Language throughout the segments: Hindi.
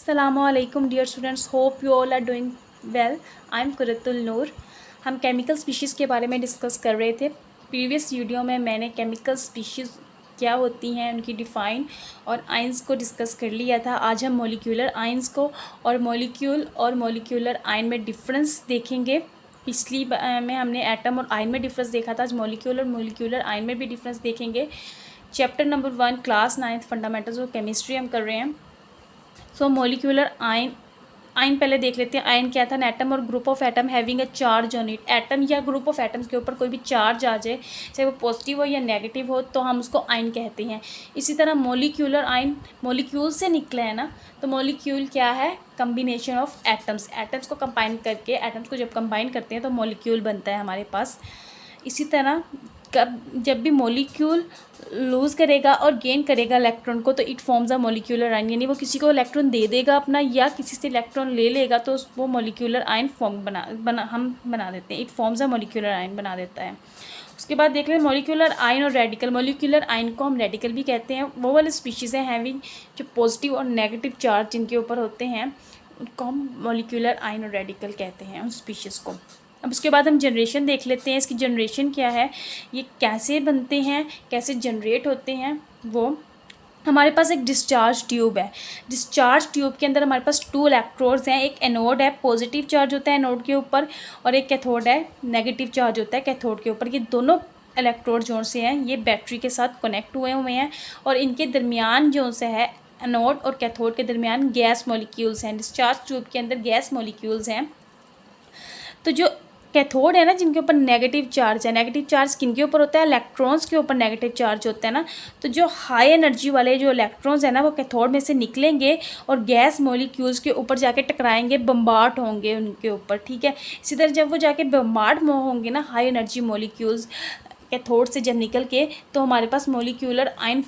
Assalamualaikum dear students, hope you all are doing well. I am Qurratul नूर। हम केमिकल स्पीशीज़ के बारे में डिस्कस कर रहे थे। प्रीवियस वीडियो में मैंने केमिकल स्पीशीज़ क्या होती हैं उनकी डिफ़ाइन और आइंस को डिस्कस कर लिया था। आज हम मॉलिक्यूलर आइंस को और मॉलिक्यूलर आयन में डिफरेंस देखेंगे। पिछली में हमने एटम और आयन में डिफरेंस देखा था। आज मॉलिक्यूलर आयन में भी डिफरेंस देखेंगे। Chapter number 1 class 9 fundamentals of chemistry हम कर रहे हैं। सो मॉलिक्यूलर आयन पहले देख लेते हैं। आयन क्या था? एन एटम और group of atom having a charge on it. Atom या ग्रुप ऑफ एटम्स के ऊपर कोई भी चार्ज आ जाए, चाहे वो पॉजिटिव हो या नेगेटिव हो, तो हम उसको आयन कहते हैं। इसी तरह मॉलिक्यूलर आयन मॉलिक्यूल से निकले हैं ना, तो मॉलिक्यूल क्या है? कम्बिनेशन ऑफ एटम्स को कंबाइन करके, एटम्स को जब कंबाइन करते हैं तो मॉलिक्यूल बनता है हमारे पास। इसी तरह जब भी मॉलिक्यूल लूज़ करेगा और गेन करेगा इलेक्ट्रॉन को, तो it forms a molecular ion. यानी वो किसी को इलेक्ट्रॉन दे देगा अपना या किसी से इलेक्ट्रॉन ले लेगा, तो वो मॉलिक्यूलर आयन हम बना देते हैं। It forms a molecular ion बना देता है। उसके बाद देख लें मॉलिक्यूलर आयन और रेडिकल। मॉलिक्यूलर आयन को हम रेडिकल भी कहते हैं। वो वाले स्पीशीज़ हैं हैविंग जो पॉजिटिव और नेगेटिव चार्ज जिनके ऊपर होते हैं, उनको हम मॉलिक्यूलर आयन और रेडिकल कहते हैं उन स्पीशीज़ को। अब उसके बाद हम जनरेशन देख लेते हैं। इसकी जनरेशन क्या है, ये कैसे बनते हैं, कैसे जनरेट होते हैं। वो हमारे पास एक डिस्चार्ज ट्यूब है। डिस्चार्ज ट्यूब के अंदर हमारे पास 2 इलेक्ट्रोड्स हैं। एक एनोड है, पॉजिटिव चार्ज होता है एनोड के ऊपर, और एक कैथोड है, नेगेटिव चार्ज होता है कैथोड के ऊपर। ये दोनों इलेक्ट्रोड जो से हैं ये बैटरी के साथ कनेक्ट हुए हैं, और इनके दरमियान जो से है एनोड और कैथोड के दरमियान गैस मॉलिक्यूल्स हैं। डिस्चार्ज ट्यूब के अंदर गैस मॉलिक्यूल्स हैं। तो जो कैथोड है ना, जिनके ऊपर नेगेटिव चार्ज है, नेगेटिव चार्ज किनके ऊपर होता है? इलेक्ट्रॉन्स के ऊपर नेगेटिव चार्ज होता है ना। तो जो हाई एनर्जी वाले जो इलेक्ट्रॉन्स है ना, वो कैथोड में से निकलेंगे और गैस मॉलिक्यूल्स के ऊपर जाके टकराएंगे, बम्बार्ड होंगे उनके ऊपर। ठीक है, इसी तरह जब वो जाके बम्बार्ड होंगे ना हाई एनर्जी मॉलिक्यूल्स कैथोड से जब निकल के, तो हमारे पास मॉलिक्यूलर आयन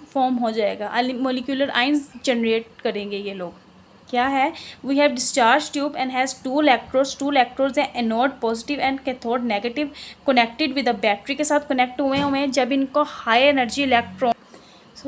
फॉर्म हो जाएगा। मॉलिक्यूलर आयन जनरेट करेंगे ये लोग। क्या है? We have discharge tube and has 2 electrodes हैं, anode positive and cathode negative, connected with a battery के साथ कनेक्ट हुए हैं। जब इनको हाई एनर्जी इलेक्ट्रॉन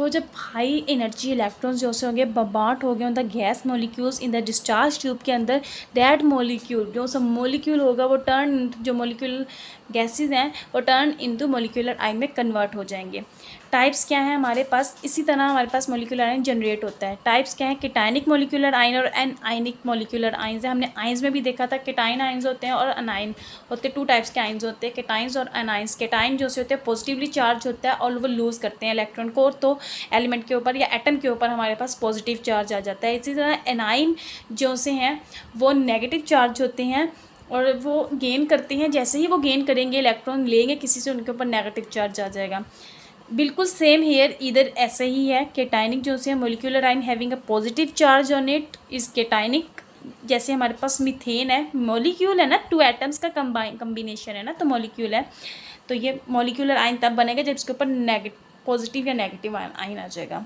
जब हाई एनर्जी इलेक्ट्रॉन्स जो से होंगे बम्बार्ड हो गए on the gas molecules in the discharge tube के अंदर, दैट मॉलिक्यूल जो सब मॉलिक्यूल होगा वो जो मॉलिक्यूल गैसेज हैं वो टर्न इनटू मॉलिक्यूलर आयन में कन्वर्ट हो जाएंगे। टाइप्स क्या हैं हमारे पास? इसी तरह हमारे पास मॉलिक्यूलर आयन जनरेट होता है। टाइप्स क्या है? केटायनिक मॉलिक्यूलर आयन और एनायनिक मॉलिक्यूलर आयन्स है। हमने आयन्स में भी देखा था केटायन आयन्स होते हैं और अनायन होते हैं। 2 टाइप्स के आयन्स होते हैं, केटायन्स और अनायन्स। केटायन जो से होते हैं पॉजिटिवली चार्ज होता है और वो लूज़ करते हैं इलेक्ट्रॉन को, तो एलिमेंट के ऊपर या एटम के ऊपर हमारे पास पॉजिटिव चार्ज आ जाता है। इसी तरह एनाइन जो से हैं वो नेगेटिव चार्ज होते हैं और वो गेन करते हैं। जैसे ही वो गेन करेंगे इलेक्ट्रॉन लेंगे किसी से, उनके ऊपर नेगेटिव चार्ज आ जाएगा। बिल्कुल सेम हेयर इधर ऐसे ही है। केटायनिक जो से molecular ion having a positive charge on it is cationic. जैसे हमारे पास मीथेन है, मॉलिक्यूल है ना, 2 एटम्स का कम्बिनेशन है ना, तो मॉलिक्यूल है। तो ये मॉलिक्यूलर आयन तब बनेगा जब इसके ऊपर पॉजिटिव या नेगेटिव आयन आ जाएगा।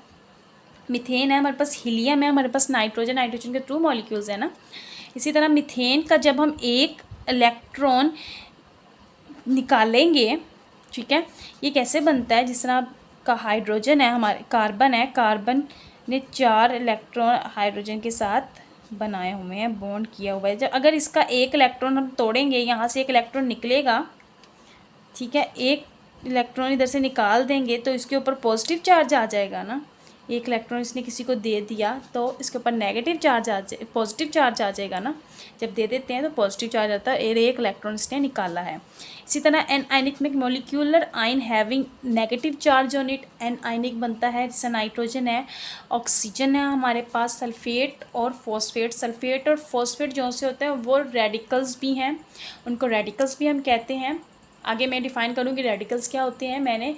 मीथेन है हमारे पास, हीलियम है हमारे पास, नाइट्रोजन के 2 मॉलिक्यूल्स है ना। इसी तरह मीथेन का जब हम एक इलेक्ट्रॉन निकालेंगे, ठीक है, ये कैसे बनता है? जिस तरह का हाइड्रोजन है, हमारे कार्बन ने 4 इलेक्ट्रॉन हाइड्रोजन के साथ बनाए हुए हैं, बॉन्ड किया हुआ है। जब अगर इसका एक इलेक्ट्रॉन हम तोड़ेंगे, यहाँ से एक इलेक्ट्रॉन निकलेगा, ठीक है, एक इलेक्ट्रॉन इधर से निकाल देंगे तो इसके ऊपर पॉजिटिव चार्ज आ जाएगा ना। एक इलेक्ट्रॉन इसने किसी को दे दिया तो इसके ऊपर नेगेटिव चार्ज पॉजिटिव चार्ज आ जाएगा ना। जब दे देते हैं तो पॉजिटिव चार्ज आता है, एक इलेक्ट्रॉन इसने निकाला है। इसी तरह एनायनिक में molecular ion having negative charge on it anionic बनता है। जैसे नाइट्रोजन है, ऑक्सीजन है हमारे पास, सल्फेट और फॉस्फेट। सल्फेट और फॉस्फेट जो से होते हैं वो रेडिकल्स भी हैं, उनको रेडिकल्स भी हम कहते हैं। आगे मैं डिफ़ाइन करूँगी रेडिकल्स क्या होते हैं। मैंने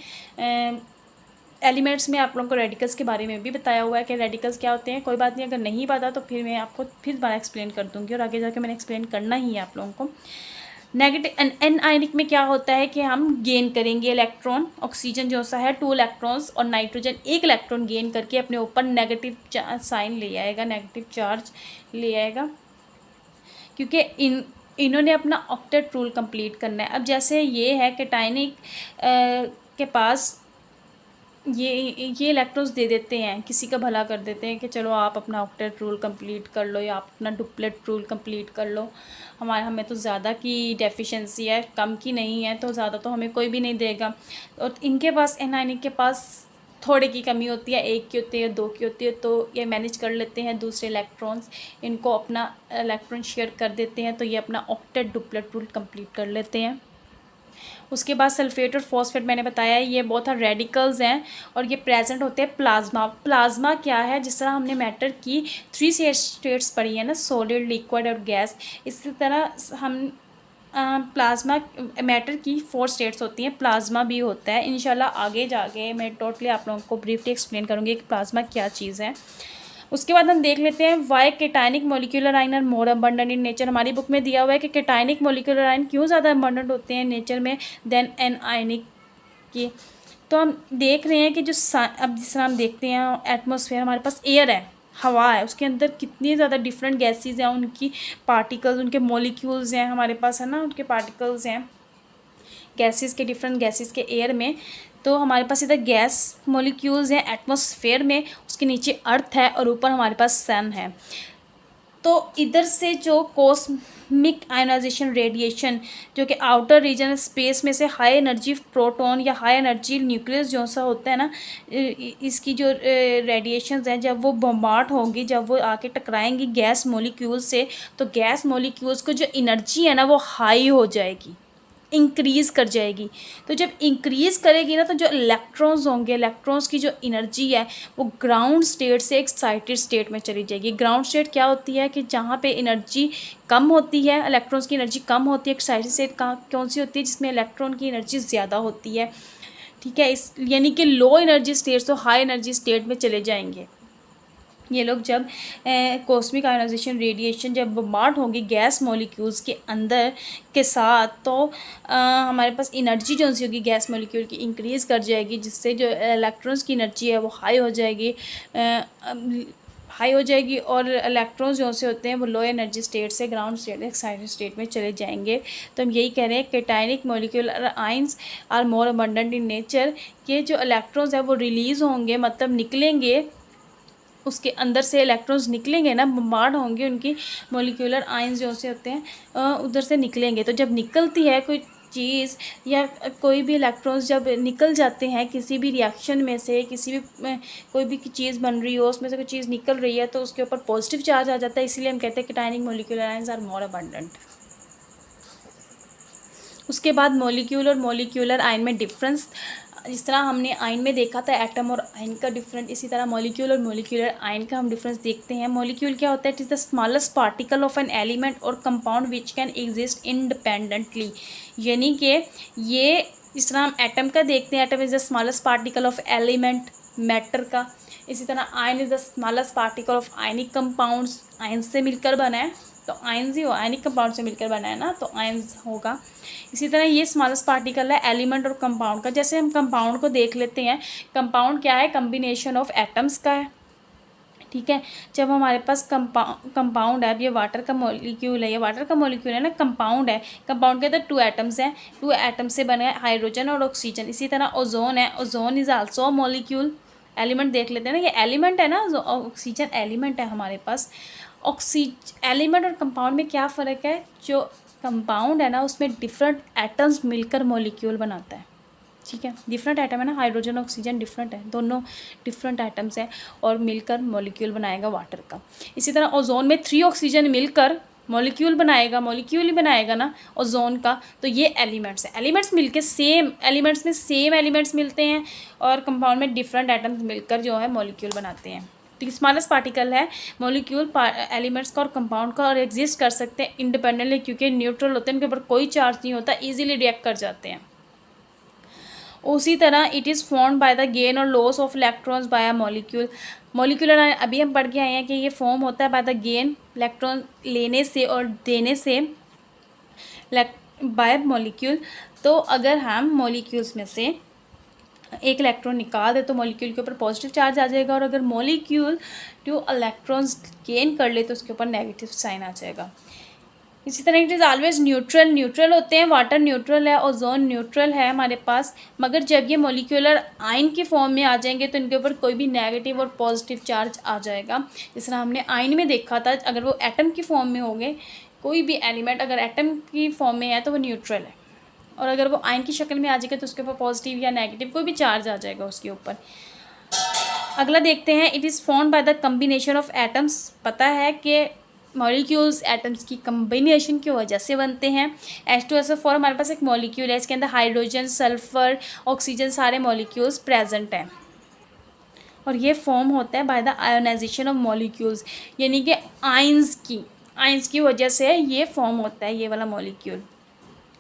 एलिमेंट्स में आप लोगों को रेडिकल्स के बारे में भी बताया हुआ है कि रेडिकल्स क्या होते हैं। कोई बात नहीं, अगर नहीं पता तो फिर मैं आपको फिर दोबारा एक्सप्लेन कर दूँगी, और आगे जाकर मैंने एक्सप्लेन करना ही है आप लोगों को। नेगेटिव एनायनिक में क्या होता है कि हम गेन करेंगे इलेक्ट्रॉन। ऑक्सीजन जो सा है 2 इलेक्ट्रॉन्स और नाइट्रोजन 1 इलेक्ट्रॉन गेन करके अपने ऊपर नेगेटिव साइन ले आएगा, नेगेटिव चार्ज ले आएगा, क्योंकि इन्होंने अपना ऑक्टेट रूल कंप्लीट करना है। अब जैसे ये है केटायनिक के पास ये इलेक्ट्रॉन्स दे देते हैं, किसी का भला कर देते हैं कि चलो आप अपना ऑक्टेट रूल कंप्लीट कर लो या आप अपना डुप्लेट रूल कंप्लीट कर लो, हमें तो ज़्यादा की डेफिशिएंसी है, कम की नहीं है, तो ज़्यादा तो हमें कोई भी नहीं देगा। और इनके पास एनायनिक के पास थोड़े की कमी होती है, 1 की होती है, 2 की होती है, तो ये मैनेज कर लेते हैं दूसरे इलेक्ट्रॉन्स, इनको अपना इलेक्ट्रॉन शेयर कर देते हैं, तो ये अपना ऑक्टेट डुप्लेट रूल कंप्लीट कर लेते हैं। उसके बाद सल्फेट और फॉस्फेट मैंने बताया ये बहुत रेडिकल्स हैं और ये प्रेजेंट होते हैं प्लाज्मा। प्लाज्मा क्या है, जिस तरह हमने मैटर की 3 स्टेट्स पढ़ी है ना, सॉलिड, लिक्विड और गैस, इसी तरह हम प्लाज्मा मैटर की 4 स्टेट्स होती हैं, प्लाज्मा भी होता है। इंशाल्लाह आगे जाके मैं टोटली आप लोगों को ब्रीफली एक्सप्लेन करूँगी कि प्लाज्मा क्या चीज़ है। उसके बाद हम देख लेते हैं why cationic molecular ion are more abundant in nature. हमारी बुक में दिया हुआ है कि केटाइनिक मोलिकुलर आयन क्यों ज़्यादा अबंडेंट होते हैं नेचर में देन एन आयनिक की। तो हम देख रहे हैं कि जो अब जिस तरह हम देखते हैं एटमॉस्फेयर, हमारे पास एयर है, हवा है, उसके अंदर कितनी ज़्यादा डिफरेंट गैसेज हैं, उनकी पार्टिकल्स, उनके मॉलिक्यूल्स हैं हमारे पास, है ना, उनके पार्टिकल्स हैं गैसेस के, डिफरेंट गैसेस के एयर में। तो हमारे पास इधर गैस मॉलिक्यूल्स हैं एटमॉस्फेयर में, उसके नीचे अर्थ है और ऊपर हमारे पास सन है। तो इधर से जो कॉस्मिक आयोनाइजेशन रेडिएशन जो कि आउटर रीजन स्पेस में से हाई एनर्जी प्रोटॉन या हाई एनर्जी न्यूक्लियस जो सा होता है ना, इसकी जो रेडिएशंस हैं जब वो बम्बार्ड होंगी, जब वो आके टकराएंगी गैस मॉलिक्यूल्स से, तो गैस मॉलिक्यूल्स को जो एनर्जी है ना वो हाई हो जाएगी, इंक्रीज़ कर जाएगी। तो जब इंक्रीज़ करेगी ना, तो जो इलेक्ट्रॉन्स होंगे, इलेक्ट्रॉन्स की जो एनर्जी है वो ग्राउंड स्टेट से एक्साइटेड स्टेट में चली जाएगी। ग्राउंड स्टेट क्या होती है कि जहाँ पे एनर्जी कम होती है, इलेक्ट्रॉन्स की एनर्जी कम होती है। एक्साइटेड स्टेट कौन सी होती है, जिसमें इलेक्ट्रॉन की एनर्जी ज़्यादा होती है, ठीक है। इस यानी कि लो एनर्जी स्टेट तो हाई एनर्जी स्टेट में चले जाएंगे ये लोग। जब कॉस्मिक आयोनाइजेशन रेडिएशन जब बम्बार्ड होगी गैस मॉलिक्यूल्स के अंदर के साथ, तो हमारे पास एनर्जी जो सी होगी गैस मॉलिक्यूल की इंक्रीज़ कर जाएगी, जिससे जो इलेक्ट्रॉन्स की एनर्जी है वो हाई हो जाएगी और इलेक्ट्रॉन्स जो से होते हैं वो लो एनर्जी स्टेट से ग्राउंड स्टेट एक्साइटेड स्टेट में चले जाएंगे। तो हम यही कह रहे हैं cationic molecular ions are more abundant in nature, के जो इलेक्ट्रॉन्स है वो रिलीज़ होंगे, मतलब निकलेंगे, उसके अंदर से इलेक्ट्रॉन्स निकलेंगे ना, बम्बार्ड होंगे, उनकी मॉलिक्यूलर आयंस जो से होते हैं उधर से निकलेंगे। तो जब निकलती है कोई चीज़ या कोई भी इलेक्ट्रॉन्स जब निकल जाते हैं किसी भी रिएक्शन में से, किसी भी कोई भी चीज़ बन रही हो उसमें से कोई चीज़ निकल रही है, तो उसके ऊपर पॉजिटिव चार्ज आ जाता है, इसीलिए हम कहते हैं cationic molecular ions are more abundant. उसके बाद मॉलिक्यूल और मॉलिक्यूलर आयन में डिफरेंस, जिस तरह हमने आयन में देखा था एटम और आयन का डिफरेंस, इसी तरह मॉलिक्यूल और मॉलिक्यूलर आयन का हम डिफरेंस देखते हैं। मॉलिक्यूल क्या होता है, it is the smallest particle of an element और compound which can exist independently. यानी कि ये जिस तरह हम एटम का देखते हैं, atom is the smallest particle of element matter का, इसी तरह ion is the smallest particle of ionic compounds, ion से मिलकर बना है तो आयंस ही हो, आयनिक कंपाउंड से मिलकर बना है ना तो आयंस होगा। इसी तरह ये स्मॉलेस्ट पार्टिकल है एलिमेंट और कंपाउंड का। जैसे हम कंपाउंड को देख लेते हैं, कंपाउंड क्या है, कम्बिनेशन ऑफ एटम्स का है, ठीक है। जब हमारे पास कंपाउंड है, अब ये वाटर का मॉलिक्यूल है, ये वाटर का मॉलिक्यूल है ना, कंपाउंड है, कंपाउंड के अंदर 2 एटम्स हैं, 2 एटम से बने हैं हाइड्रोजन और ऑक्सीजन। इसी तरह ओजोन है, ozone is also molecule, element देख लेते हैं ना, ये एलिमेंट है ना, ऑक्सीजन एलिमेंट है हमारे पास। एलिमेंट और कंपाउंड में क्या फ़र्क है, जो कंपाउंड है ना उसमें डिफरेंट एटम्स मिलकर मॉलिक्यूल बनाता है, ठीक है। डिफरेंट एटम है ना, हाइड्रोजन ऑक्सीजन डिफरेंट है, दोनों डिफरेंट एटम्स हैं और मिलकर मॉलिक्यूल बनाएगा वाटर का। इसी तरह ओजोन में 3 ऑक्सीजन मिलकर मॉलिक्यूल बनाएगा, मॉलिक्यूल ही बनाएगा ना ओजोन का। तो ये एलिमेंट्स है, एलिमेंट्स मिलके सेम एलिमेंट्स में सेम एलिमेंट्स मिलते हैं और कंपाउंड में डिफरेंट एटम्स मिलकर जो है मॉलिक्यूल बनाते हैं। स्मॉलेस्ट पार्टिकल है मॉलिक्यूल एलिमेंट्स का और कंपाउंड का, और एग्जिस्ट कर सकते हैं इंडिपेंडेंटली क्योंकि न्यूट्रल होते हैं, उनके ऊपर कोई चार्ज नहीं होता, इजीली रिएक्ट कर जाते हैं। उसी तरह it is formed by the gain और loss of electrons by a molecule. Molecular अभी हम पढ़ के आए हैं कि ये फॉर्म होता है बाय द गेन, इलेक्ट्रॉन लेने से और देने से बाय मॉलिक्यूल। तो अगर हम मॉलिक्यूल्स में से एक इलेक्ट्रॉन निकाल दे तो मॉलिक्यूल के ऊपर पॉजिटिव चार्ज आ जाएगा, और अगर मॉलिक्यूल 2 इलेक्ट्रॉन्स गेन कर ले तो उसके ऊपर नेगेटिव साइन आ जाएगा। इसी तरह it is always neutral, neutral होते हैं, वाटर न्यूट्रल है, ओजोन न्यूट्रल है हमारे पास। मगर जब ये मॉलिक्यूलर आयन की फॉर्म में आ जाएंगे तो इनके ऊपर कोई भी नेगेटिव और पॉजिटिव चार्ज आ जाएगा। जिस तरह हमने आयन में देखा था, अगर वो एटम की फॉर्म में होंगे, कोई भी एलिमेंट अगर एटम की फॉर्म में है तो वो न्यूट्रल है, और अगर वो आयन की शक्ल में आ जाएगा तो उसके ऊपर पॉजिटिव या नेगेटिव कोई भी चार्ज आ जाएगा उसके ऊपर। अगला देखते हैं, it is formed by the combination of atoms. पता है कि मॉलिक्यूल्स एटम्स की कम्बिनेशन की वजह से बनते हैं। H2SO4 हमारे पास एक मॉलिक्यूल है, इसके अंदर हाइड्रोजन, सल्फर, ऑक्सीजन सारे मॉलिक्यूल्स प्रेजेंट हैं, और ये फॉर्म होता है by the ionisation of molecules, यानी कि आयंस की वजह से ये फॉर्म होता है, ये वाला मॉलिक्यूल।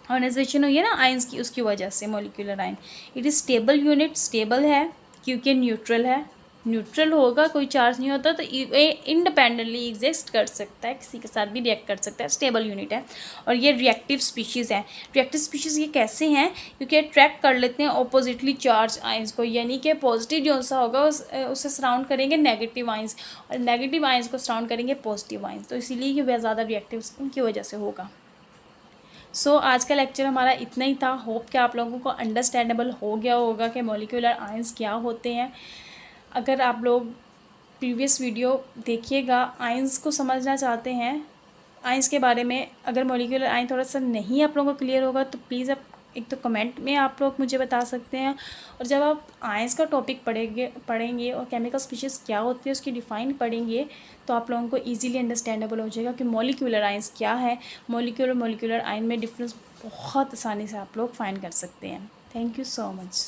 आयोनाइजेशन हुई है ना आयंस की, उसकी वजह से molecular ion. It is stable unit, stable है क्योंकि न्यूट्रल है। न्यूट्रल होगा, कोई चार्ज नहीं होता, तो ये इंडिपेंडेंटली एग्जिस्ट कर सकता है, किसी के साथ भी रिएक्ट कर सकता है, स्टेबल यूनिट है। और ये रिएक्टिव स्पीशीज़ है। रिएक्टिव स्पीशीज़ ये कैसे हैं? क्योंकि अट्रैक्ट कर लेते हैं ऑपोजिटली चार्ज आयंस को, यानी कि पॉजिटिव जो सा होगा उसे सराउंड करेंगे नेगेटिव आयंस, और नेगेटिव आयंस को सराउंड करेंगे पॉजिटिव आयंस, तो इसीलिए ये वह ज़्यादा रिएक्टिव की वजह से होगा। आज का लेक्चर हमारा इतना ही था। होप कि आप लोगों को अंडरस्टैंडेबल हो गया होगा कि मॉलिक्यूलर आयंस क्या होते हैं। अगर आप लोग प्रीवियस वीडियो देखिएगा, आयंस को समझना चाहते हैं, आयंस के बारे में, अगर मॉलिक्यूलर आयन थोड़ा सा नहीं आप लोगों को क्लियर होगा तो प्लीज़ आप एक तो कमेंट में आप लोग मुझे बता सकते हैं। और जब आप आयंस का टॉपिक पढ़ेंगे और केमिकल स्पीशीज़ क्या होती है उसकी डिफ़ाइन पढ़ेंगे, तो आप लोगों को इजीली अंडरस्टैंडेबल हो जाएगा कि मॉलिक्यूलर आयंस क्या है। मॉलिक्यूलर आयन में डिफरेंस बहुत आसानी से आप लोग फाइंड कर सकते हैं। Thank you so much.